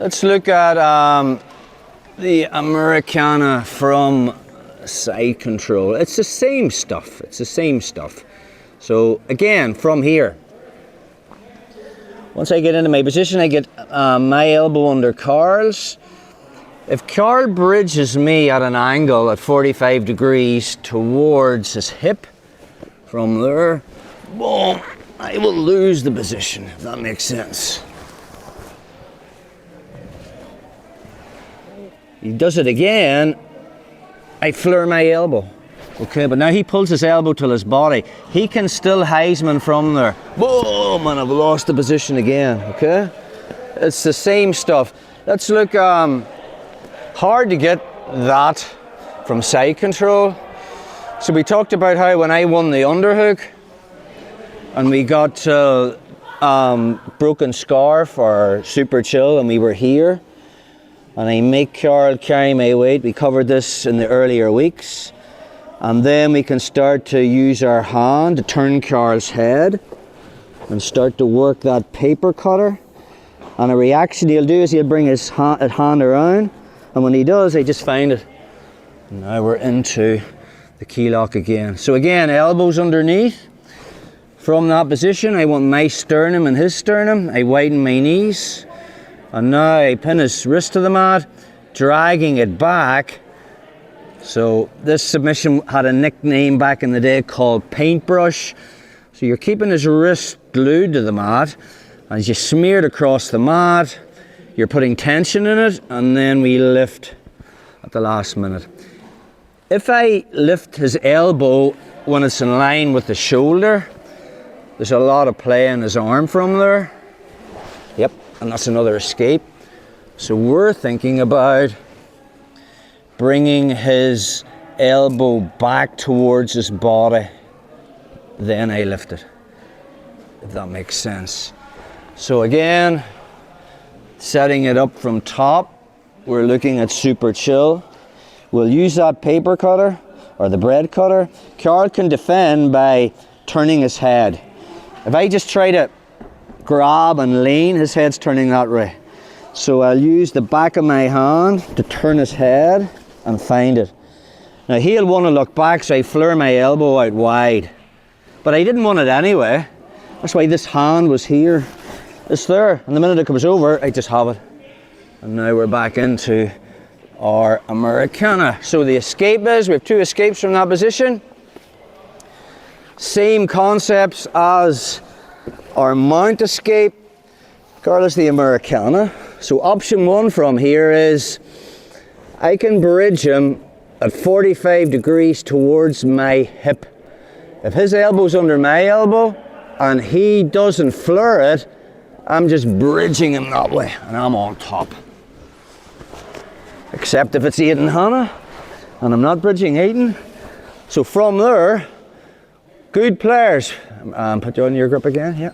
Let's look at the Americana from side control. It's the same stuff. It's the same stuff. So again, from here, once I get into my position, I get my elbow under Carl's. If Carl bridges me at an angle at 45 degrees towards his hip, from there, boom, I will lose the position, if that makes sense. He does it again, I flare my elbow. Okay, but now he pulls his elbow to his body. He can still Heisman from there. Boom, and I've lost the position again, okay? It's the same stuff. Let's look, hard to get that from side control. So we talked about how when I won the underhook, and we got broken scarf or super chill, and we were here, and I make Carl carry my weight. We covered this in the earlier weeks. And then we can start to use our hand to turn Carl's head and start to work that paper cutter. And a reaction he'll do is he'll bring his hand around, and when he does, I just find it. And now we're into the keylock again. So again, elbows underneath. From that position, I want my sternum and his sternum. I widen my knees. And now I pin his wrist to the mat, dragging it back. So this submission had a nickname back in the day called paintbrush. So you're keeping his wrist glued to the mat. As you smear it across the mat, you're putting tension in it, and then we lift at the last minute. If I lift his elbow when it's in line with the shoulder, there's a lot of play in his arm from there. Yep, and that's another escape. So we're thinking about bringing his elbow back towards his body, then I lift it, if that makes sense. So again, setting it up from top, we're looking at super chill. We'll use that paper cutter or the bread cutter. Carl can defend by turning his head. If I just try to grab and lean, his head's turning that way. So I'll use the back of my hand to turn his head and find it. Now he'll want to look back, so I flare my elbow out wide. But I didn't want it anyway. That's why this hand was here. It's there, and the minute it comes over, I just have it. And now we're back into our Americana. So the escape is, we have two escapes from that position. Same concepts as our mount escape. Carl is the Americana. So option one from here is, I can bridge him at 45 degrees towards my hip. If his elbow's under my elbow and he doesn't flare it, I'm just bridging him that way and I'm on top. Except if it's Aidan Hannah and I'm not bridging Aidan. So from there, good players, put you on your grip again, yeah,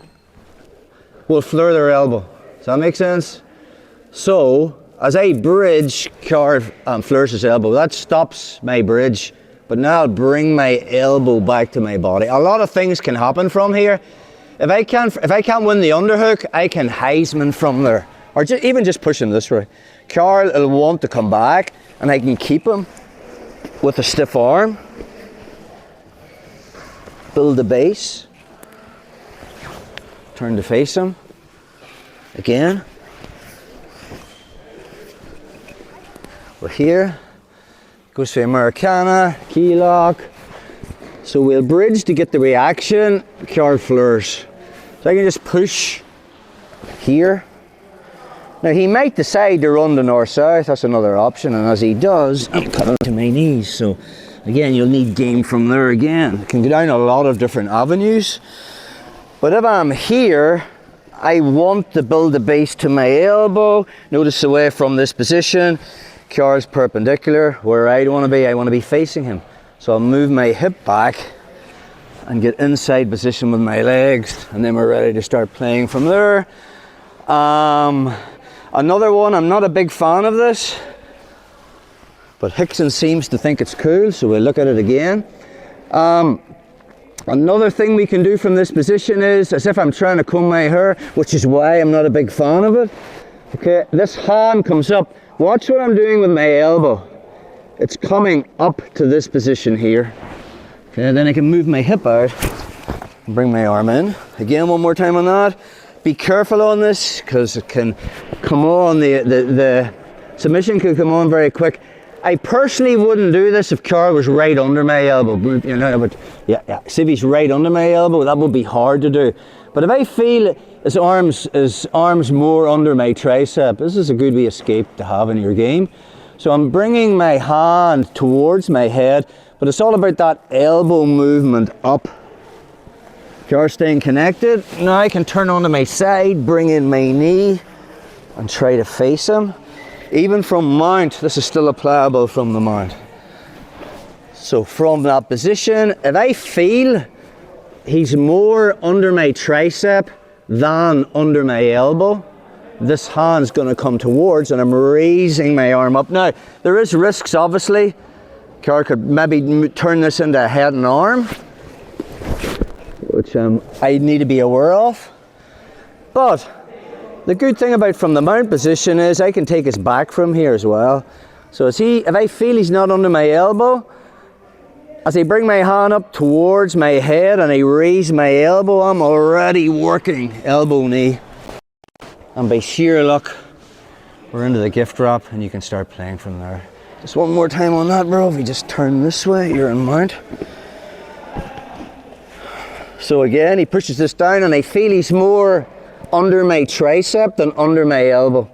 will flare their elbow. Does that make sense? So, as I bridge, Carl flares his elbow. That stops my bridge, but now I'll bring my elbow back to my body. A lot of things can happen from here. If I can't win the underhook, I can Heisman from there, or even just push him this way. Carl will want to come back, and I can keep him with a stiff arm. Build the base. Turn to face him. Again. We're here, goes to Americana, keylock. So we'll bridge to get the reaction, Carl flares. So I can just push here. Now he might decide to run the north-south, that's another option, and as he does, I'm cutting to my knees. So again, you'll need game from there again. It can go down a lot of different avenues. But if I'm here, I want to build the base to my elbow. Notice away from this position. Carl's perpendicular. Where I want to be facing him. So I'll move my hip back and get inside position with my legs, and then we're ready to start playing from there. Another one, I'm not a big fan of this, but Rickson seems to think it's cool, so we'll look at it again. Another thing we can do from this position is, as if I'm trying to comb my hair, which is why I'm not a big fan of it, Okay, this hand comes up. Watch what I'm doing with my elbow. It's coming up to this position here. Okay, then I can move my hip out and bring my arm in. Again, one more time on that. Be careful on this because it can come on, the submission can come on very quick. I personally wouldn't do this if Carl was right under my elbow. You know, but yeah. See if he's right under my elbow, that would be hard to do. But if I feel his arms more under my tricep, this is a good wee escape to have in your game. So I'm bringing my hand towards my head, but it's all about that elbow movement up. Carl staying connected. Now I can turn onto my side, bring in my knee, and try to face him. Even from mount, this is still applicable from the mount. So from that position, if I feel he's more under my tricep than under my elbow, this hand's going to come towards and I'm raising my arm up. Now, there is risks obviously. Carl could maybe turn this into a head and arm, which I need to be aware of. But the good thing about from the mount position is I can take his back from here as well. So if I feel he's not under my elbow, as I bring my hand up towards my head and I raise my elbow, I'm already working elbow knee. And by sheer luck, we're into the gift wrap and you can start playing from there. Just one more time on that, bro. If you just turn this way, you're in mount. So again, he pushes this down and I feel he's more under my tricep than under my elbow.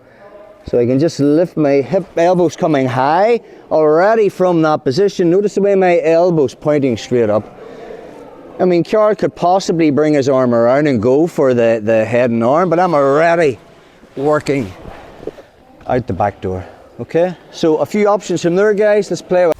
So I can just lift my hip, elbows coming high already from that position. Notice the way my elbow's pointing straight up. I mean, Carl could possibly bring his arm around and go for the head and arm, but I'm already working out the back door. Okay, so a few options from there, guys. Let's play with